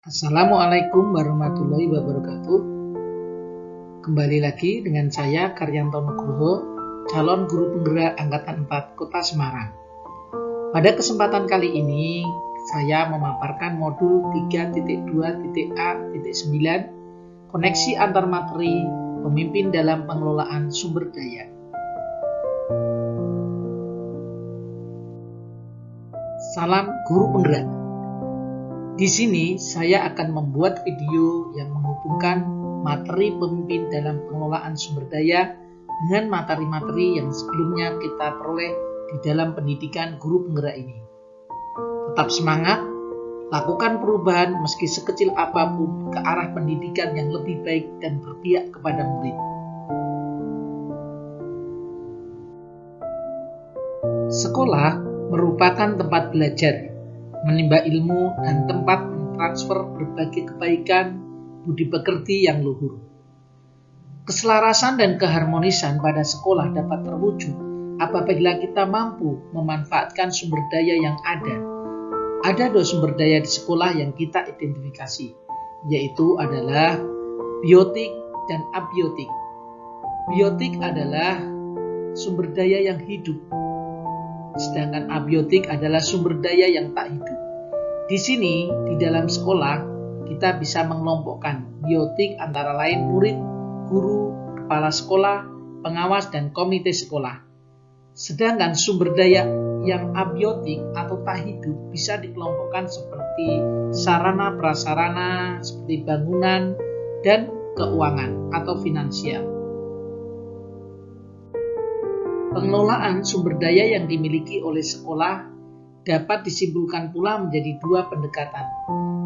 Assalamualaikum warahmatullahi wabarakatuh. Kembali lagi dengan saya Karyanto Nugroho, calon guru penggerak Angkatan 4 Kota Semarang. Pada kesempatan kali ini, saya memaparkan modul 3.2.A.9 Koneksi antar materi pemimpin dalam pengelolaan sumber daya. Salam guru penggerak. Di sini saya akan membuat video yang menghubungkan materi pemimpin dalam pengelolaan sumber daya dengan materi-materi yang sebelumnya kita peroleh di dalam pendidikan guru penggerak ini. Tetap semangat, lakukan perubahan meski sekecil apapun ke arah pendidikan yang lebih baik dan berpihak kepada murid. Sekolah merupakan tempat belajar, menimba ilmu, dan tempat mentransfer berbagai kebaikan budi pekerti yang luhur. Keselarasan dan keharmonisan pada sekolah dapat terwujud apabila kita mampu memanfaatkan sumber daya yang ada. Ada dua sumber daya di sekolah yang kita identifikasi, yaitu adalah biotik dan abiotik. Biotik adalah sumber daya yang hidup, sedangkan abiotik adalah sumber daya yang tak hidup. Di sini, di dalam sekolah, kita bisa mengelompokkan biotik antara lain murid, guru, kepala sekolah, pengawas, dan komite sekolah. Sedangkan sumber daya yang abiotik atau tak hidup bisa dikelompokkan seperti sarana prasarana, seperti bangunan, dan keuangan atau finansial. Pengelolaan sumber daya yang dimiliki oleh sekolah dapat disimpulkan pula menjadi dua pendekatan,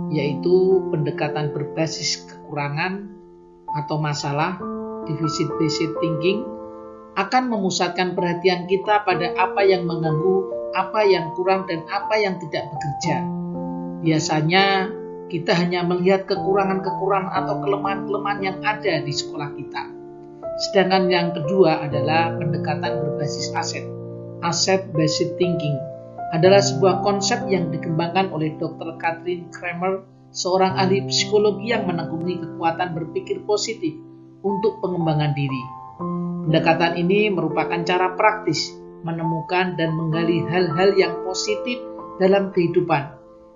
yaitu pendekatan berbasis kekurangan atau masalah, deficit-based thinking, akan memusatkan perhatian kita pada apa yang mengganggu, apa yang kurang, dan apa yang tidak bekerja. Biasanya kita hanya melihat kekurangan-kekurangan atau kelemahan-kelemahan yang ada di sekolah kita. Sedangkan yang kedua adalah pendekatan berbasis aset. Asset-based thinking adalah sebuah konsep yang dikembangkan oleh Dr. Katrin Kramer, seorang ahli psikologi yang menekuni kekuatan berpikir positif untuk pengembangan diri. Pendekatan ini merupakan cara praktis menemukan dan menggali hal-hal yang positif dalam kehidupan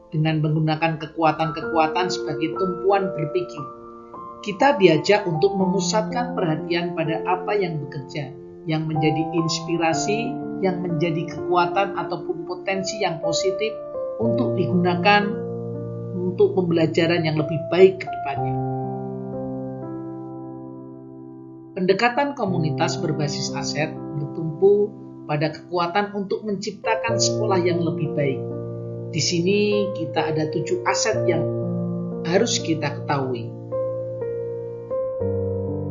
dengan menggunakan kekuatan-kekuatan sebagai tumpuan berpikir. Kita diajak untuk memusatkan perhatian pada apa yang bekerja, yang menjadi inspirasi, yang menjadi kekuatan ataupun potensi yang positif untuk digunakan untuk pembelajaran yang lebih baik ke depannya. Pendekatan komunitas berbasis aset bertumpu pada kekuatan untuk menciptakan sekolah yang lebih baik. Di sini kita ada 7 aset yang harus kita ketahui.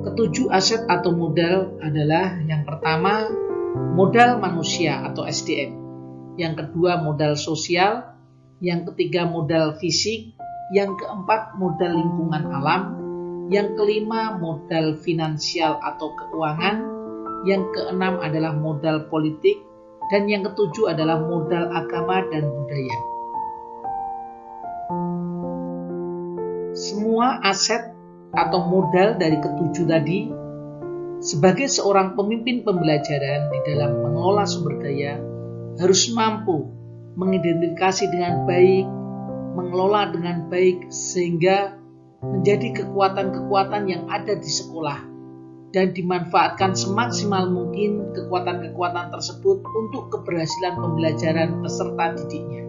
Ketujuh aset atau modal adalah yang pertama modal manusia atau SDM, yang kedua modal sosial, yang ketiga modal fisik, yang keempat modal lingkungan alam, yang kelima modal finansial atau keuangan, yang keenam adalah modal politik, dan yang ketujuh adalah modal agama dan budaya. Semua aset atau modal dari ketujuh tadi, sebagai seorang pemimpin pembelajaran di dalam mengelola sumber daya, harus mampu mengidentifikasi dengan baik, mengelola dengan baik, sehingga menjadi kekuatan-kekuatan yang ada di sekolah dan dimanfaatkan semaksimal mungkin kekuatan-kekuatan tersebut untuk keberhasilan pembelajaran peserta didiknya.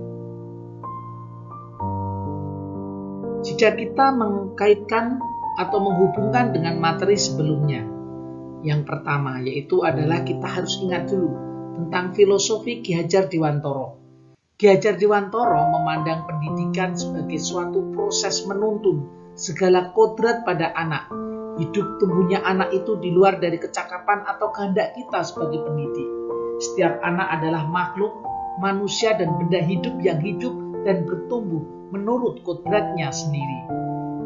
Jika kita mengkaitkan atau menghubungkan dengan materi sebelumnya, yang pertama yaitu adalah kita harus ingat dulu tentang filosofi Ki Hajar Dewantara. Ki Hajar Dewantara memandang pendidikan sebagai suatu proses menuntun segala kodrat pada anak. Hidup tumbuhnya anak itu di luar dari kecakapan atau kehendak kita sebagai pendidik. Setiap anak adalah makhluk, manusia dan benda hidup yang hidup dan bertumbuh menurut kodratnya sendiri.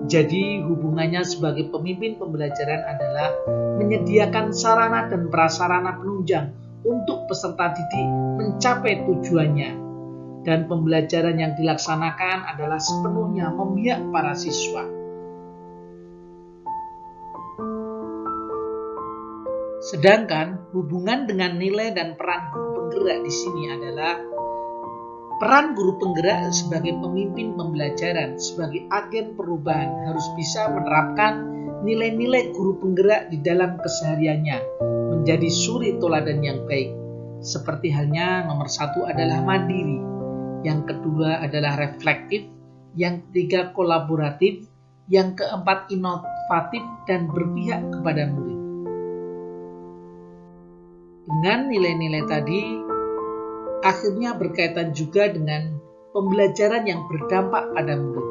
Jadi hubungannya sebagai pemimpin pembelajaran adalah menyediakan sarana dan prasarana penunjang untuk peserta didik mencapai tujuannya dan pembelajaran yang dilaksanakan adalah sepenuhnya memihak para siswa. Sedangkan hubungan dengan nilai dan peran guru penggerak di sini adalah peran guru penggerak sebagai pemimpin pembelajaran, sebagai agen perubahan harus bisa menerapkan nilai-nilai guru penggerak di dalam kesehariannya, menjadi suri teladan yang baik. Seperti halnya nomor 1 adalah mandiri, yang kedua adalah reflektif, yang ketiga kolaboratif, yang keempat inovatif dan berpihak kepada murid. Dengan nilai-nilai tadi, akhirnya berkaitan juga dengan pembelajaran yang berdampak pada murid.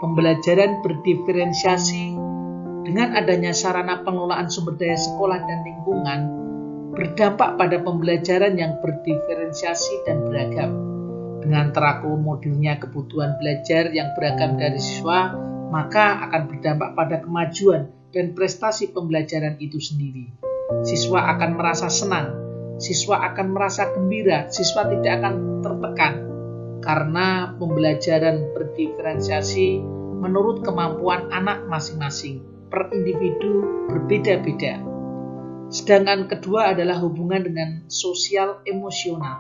Pembelajaran berdiferensiasi dengan adanya sarana pengelolaan sumber daya sekolah dan lingkungan berdampak pada pembelajaran yang berdiferensiasi dan beragam. Dengan terakomodirnya kebutuhan belajar yang beragam dari siswa, maka akan berdampak pada kemajuan dan prestasi pembelajaran itu sendiri. Siswa akan merasa senang, siswa akan merasa gembira, siswa tidak akan tertekan karena pembelajaran berdiferensiasi menurut kemampuan anak masing-masing, per individu berbeda-beda. Sedangkan kedua adalah hubungan dengan sosial emosional.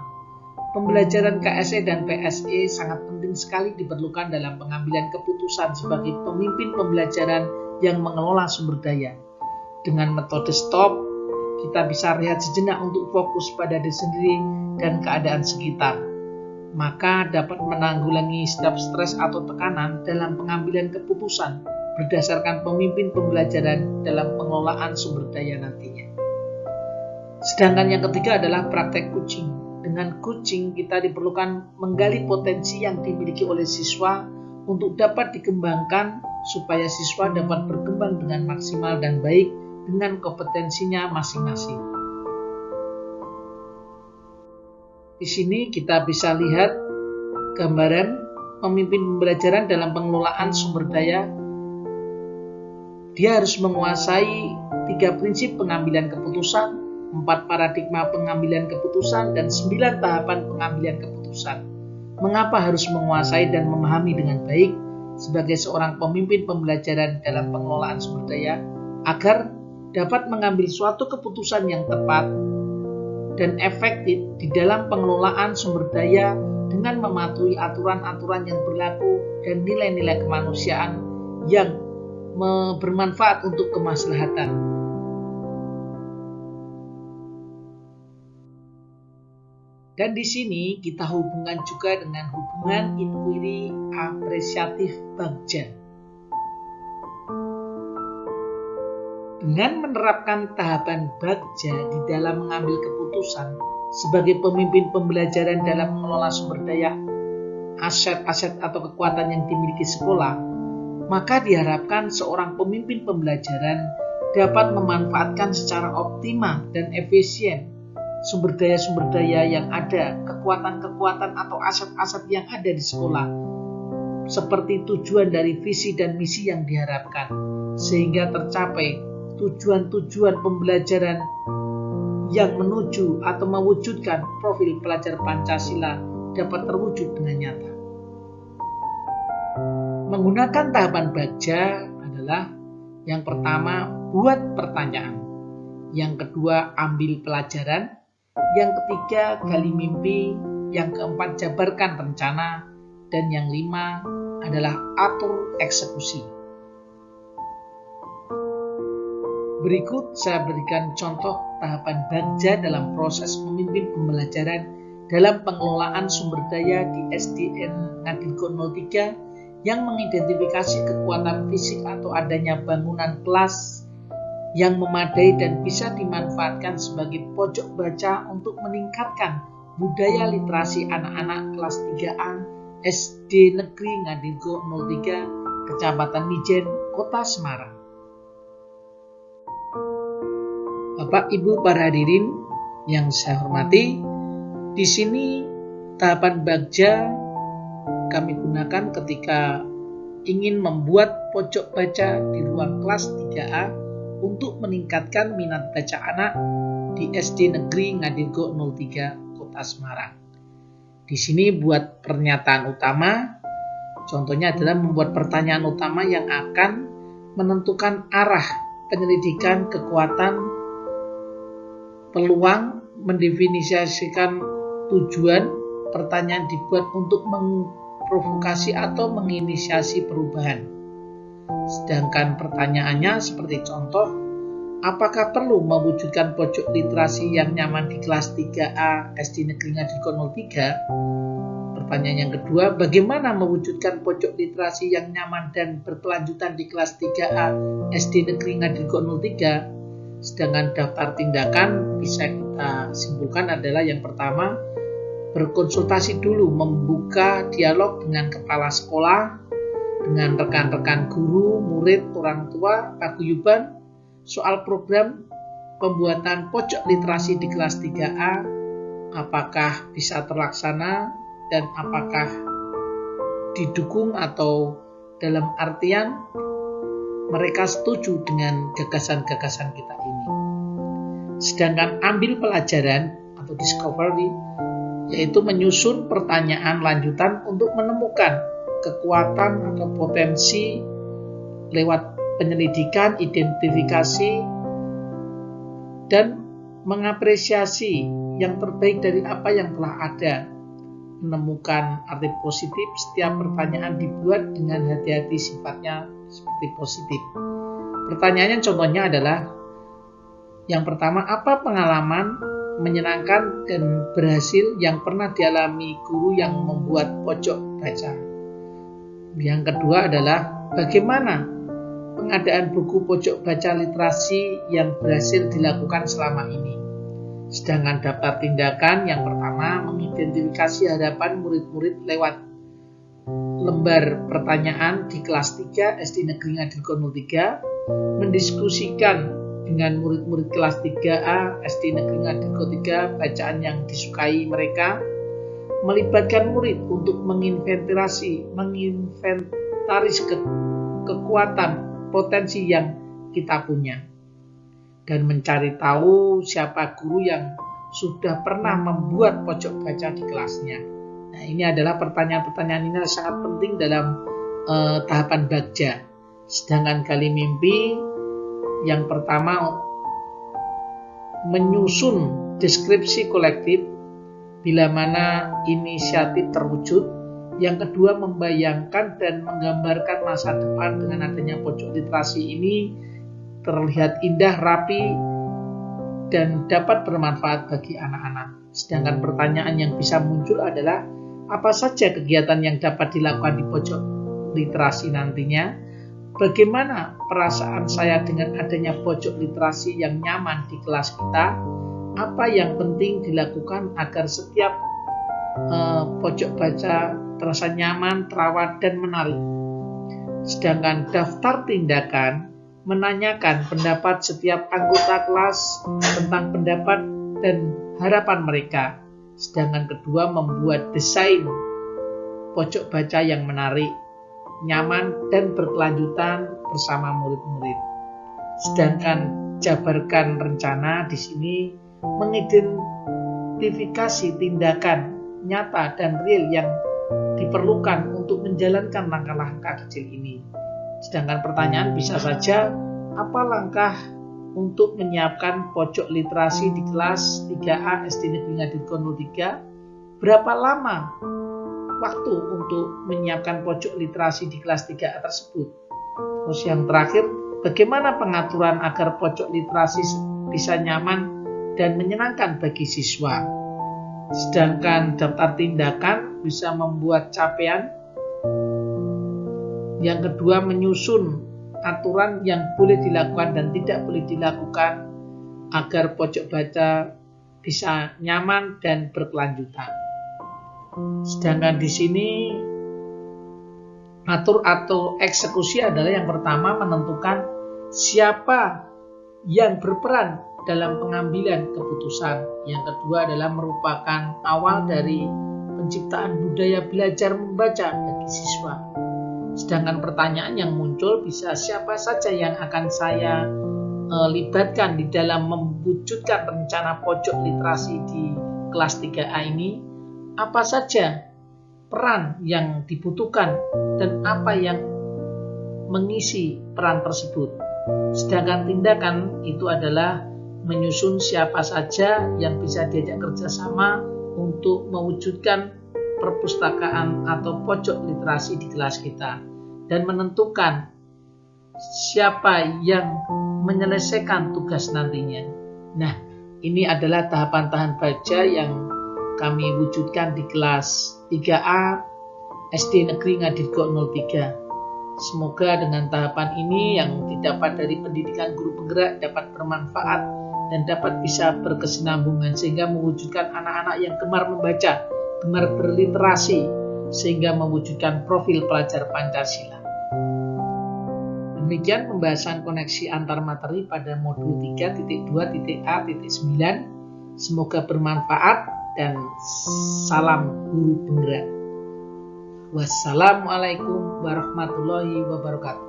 Pembelajaran KSE dan PSE sangat penting sekali diperlukan dalam pengambilan keputusan sebagai pemimpin pembelajaran yang mengelola sumber daya. Dengan metode STOP, kita bisa rehat sejenak untuk fokus pada diri sendiri dan keadaan sekitar. Maka dapat menanggulangi setiap stres atau tekanan dalam pengambilan keputusan berdasarkan pemimpin pembelajaran dalam pengelolaan sumber daya nantinya. Sedangkan yang ketiga adalah praktek coaching. Dengan coaching kita diperlukan menggali potensi yang dimiliki oleh siswa untuk dapat dikembangkan supaya siswa dapat berkembang dengan maksimal dan baik dengan kompetensinya masing-masing. Di sini kita bisa lihat gambaran pemimpin pembelajaran dalam pengelolaan sumber daya. Dia harus menguasai 3 prinsip pengambilan keputusan, 4 paradigma pengambilan keputusan, dan 9 tahapan pengambilan keputusan. Mengapa harus menguasai dan memahami dengan baik sebagai seorang pemimpin pembelajaran dalam pengelolaan sumber daya agar dapat mengambil suatu keputusan yang tepat dan efektif di dalam pengelolaan sumber daya dengan mematuhi aturan-aturan yang berlaku dan nilai-nilai kemanusiaan yang bermanfaat untuk kemaslahatan. Dan di sini kita hubungkan juga dengan hubungan inquiry apresiatif Bagja. Dengan menerapkan tahapan Bagja di dalam mengambil keputusan sebagai pemimpin pembelajaran dalam mengelola sumber daya, aset-aset atau kekuatan yang dimiliki sekolah, maka diharapkan seorang pemimpin pembelajaran dapat memanfaatkan secara optimal dan efisien sumber daya yang ada, kekuatan-kekuatan atau aset-aset yang ada di sekolah, seperti tujuan dari visi dan misi yang diharapkan, sehingga tercapai tujuan-tujuan pembelajaran yang menuju atau mewujudkan profil pelajar Pancasila dapat terwujud dengan nyata. Menggunakan tahapan Bagja adalah yang pertama, buat pertanyaan. Yang kedua, ambil pelajaran. Yang ketiga, gali mimpi. Yang keempat, jabarkan rencana. Dan yang 5 adalah atur eksekusi. Berikut saya berikan contoh tahapan Bagja dalam proses memimpin pembelajaran dalam pengelolaan sumber daya di SDN Ngadirgo 03 yang mengidentifikasi kekuatan fisik atau adanya bangunan kelas yang memadai dan bisa dimanfaatkan sebagai pojok baca untuk meningkatkan budaya literasi anak-anak kelas 3A SD Negeri Ngadirgo 03, Kecamatan Mijen, Kota Semarang. Bapak Ibu para hadirin yang saya hormati, di sini tahapan Bagja kami gunakan ketika ingin membuat pojok baca di ruang kelas 3A untuk meningkatkan minat baca anak di SD Negeri Ngadirgo 03, Kota Semarang. Di sini buat pernyataan utama, contohnya adalah membuat pertanyaan utama yang akan menentukan arah penyelidikan, kekuatan, peluang, mendefinisikan tujuan. Pertanyaan dibuat untuk memprovokasi atau menginisiasi perubahan. Sedangkan pertanyaannya seperti contoh, apakah perlu mewujudkan pojok literasi yang nyaman di kelas 3A SD Negeri Ngadilko 03? Pertanyaan yang kedua, bagaimana mewujudkan pojok literasi yang nyaman dan berkelanjutan di kelas 3A SD Negeri Ngadilko 03? Sedangkan daftar tindakan bisa kita simpulkan adalah yang pertama, berkonsultasi dulu, membuka dialog dengan kepala sekolah, dengan rekan-rekan guru, murid, orang tua, paguyuban, soal program pembuatan pojok literasi di kelas 3A, apakah bisa terlaksana dan apakah didukung atau dalam artian mereka setuju dengan gagasan-gagasan kita ini. Sedangkan ambil pelajaran atau discovery, yaitu menyusun pertanyaan lanjutan untuk menemukan kekuatan atau potensi lewat penyelidikan, identifikasi, dan mengapresiasi yang terbaik dari apa yang telah ada. Menemukan arti positif, setiap pertanyaan dibuat dengan hati-hati, sifatnya seperti positif. Pertanyaannya contohnya adalah yang pertama, apa pengalaman menyenangkan dan berhasil yang pernah dialami guru yang membuat pojok baca? Yang kedua adalah bagaimana pengadaan buku pojok baca literasi yang berhasil dilakukan selama ini? Sedangkan daftar tindakan yang pertama, mengidentifikasi harapan murid-murid lewat lembar pertanyaan di kelas 3 SD Negeri Ngadilko 03, mendiskusikan dengan murid-murid kelas 3A SD Negeri Ngadilko 3 bacaan yang disukai mereka, melibatkan murid untuk menginventaris kekuatan potensi yang kita punya, dan mencari tahu siapa guru yang sudah pernah membuat pojok baca di kelasnya. Nah, ini adalah pertanyaan-pertanyaan ini sangat penting dalam tahapan bagja. Sedangkan gali mimpi yang pertama, menyusun deskripsi kolektif bila mana inisiatif terwujud. Yang kedua, membayangkan dan menggambarkan masa depan dengan adanya pojok literasi ini terlihat indah, rapi, dan dapat bermanfaat bagi anak-anak. Sedangkan pertanyaan yang bisa muncul adalah apa saja kegiatan yang dapat dilakukan di pojok literasi nantinya? Bagaimana perasaan saya dengan adanya pojok literasi yang nyaman di kelas kita? Apa yang penting dilakukan agar setiap pojok baca terasa nyaman, terawat, dan menarik? Sedangkan daftar tindakan menanyakan pendapat setiap anggota kelas tentang pendapat dan harapan mereka. Sedangkan kedua, membuat desain pojok baca yang menarik, nyaman, dan berkelanjutan bersama murid-murid. Sedangkan jabarkan rencana di sini mengidentifikasi tindakan nyata dan real yang diperlukan untuk menjalankan langkah-langkah kecil ini. Sedangkan pertanyaan bisa saja, apa langkah untuk menyiapkan pojok literasi di kelas 3A SD Negeri Ngadilko 03? Berapa lama waktu untuk menyiapkan pojok literasi di kelas 3A tersebut? Terus yang terakhir, bagaimana pengaturan agar pojok literasi bisa nyaman dan menyenangkan bagi siswa? Sedangkan daftar tindakan bisa membuat capaian. Yang kedua, menyusun aturan yang boleh dilakukan dan tidak boleh dilakukan agar pojok baca bisa nyaman dan berkelanjutan. Sedangkan di sini atur atau eksekusi adalah yang pertama, menentukan siapa yang berperan dalam pengambilan keputusan. Yang kedua adalah merupakan awal dari penciptaan budaya belajar membaca bagi siswa. Sedangkan pertanyaan yang muncul bisa, siapa saja yang akan saya libatkan di dalam mewujudkan rencana pojok literasi di kelas 3A ini? apa saja peran yang dibutuhkan dan apa yang mengisi peran tersebut. Sedangkan tindakan itu adalah menyusun siapa saja yang bisa diajak kerjasama untuk mewujudkan perpustakaan atau pojok literasi di kelas kita, dan menentukan siapa yang menyelesaikan tugas nantinya. Nah, ini adalah tahapan-tahapan baca yang kami wujudkan di kelas 3A SD Negeri Ngadirgo 03. Semoga dengan tahapan ini yang didapat dari pendidikan guru penggerak dapat bermanfaat dan dapat bisa berkesinambungan sehingga mewujudkan anak-anak yang gemar membaca, gemar berliterasi, sehingga mewujudkan profil pelajar Pancasila. Demikian pembahasan koneksi antar materi pada modul 3.2.A.9. Semoga bermanfaat dan salam guru penggerak. Wassalamualaikum warahmatullahi wabarakatuh.